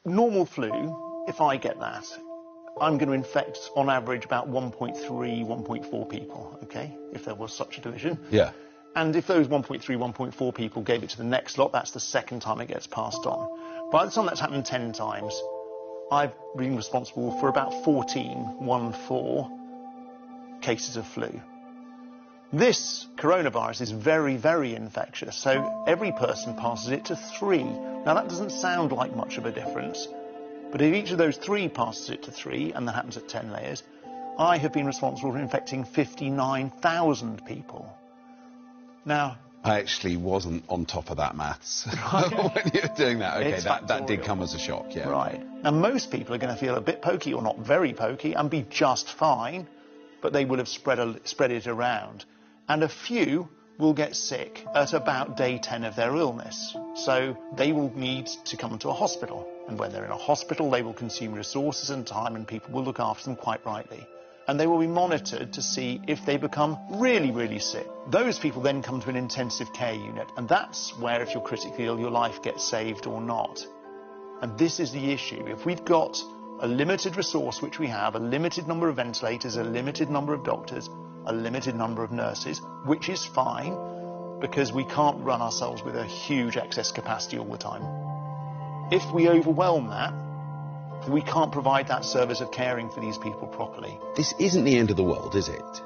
normal flu, if I get that, I'm going to infect, on average, about 1.3, 1.4 people, okay, if there was such a division. Yeah. And if those 1.3, 1.4 people gave it to the next lot, that's the second time it gets passed on. By the time that's happened 10 times, I've been responsible for about 14 cases of flu. This coronavirus is very, very infectious, so every person passes it to 3. Now, that doesn't sound like much of a difference, but if each of those 3 passes it to 3, and that happens at 10 layers, I have been responsible for infecting 59,000 people. Now, I actually wasn't on top of that maths when you were doing that. Okay, that did come as a shock, yeah. Right. Now, most people are going to feel a bit pokey, or not very pokey, and be just fine, but they will have spread it around. And a few will get sick at about day 10 of their illness. So they will need to come to a hospital. And when they're in a hospital, they will consume resources and time, and people will look after them quite rightly. And they will be monitored to see if they become really, really sick. Those people then come to an intensive care unit, and that's where, if you're critically ill, your life gets saved or not. And this is the issue. If we've got a limited resource, which we have, a limited number of ventilators, a limited number of doctors, a limited number of nurses, which is fine, because we can't run ourselves with a huge excess capacity all the time. If we overwhelm that, we can't provide that service of caring for these people properly. This isn't the end of the world, is it?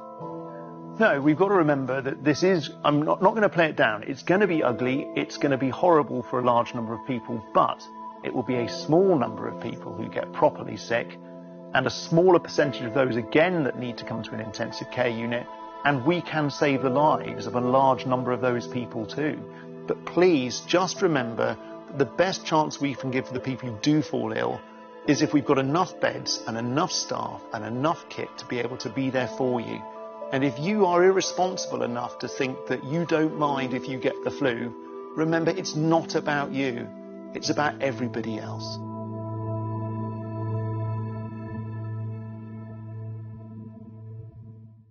No, we've got to remember that this is, I'm not going to play it down. It's going to be ugly, it's going to be horrible for a large number of people, but it will be a small number of people who get properly sick, and a smaller percentage of those, again, that need to come to an intensive care unit, and we can save the lives of a large number of those people too. But please, just remember that the best chance we can give for the people who do fall ill is if we've got enough beds and enough staff and enough kit to be able to be there for you. And if you are irresponsible enough to think that you don't mind if you get the flu, remember, it's not about you. It's about everybody else.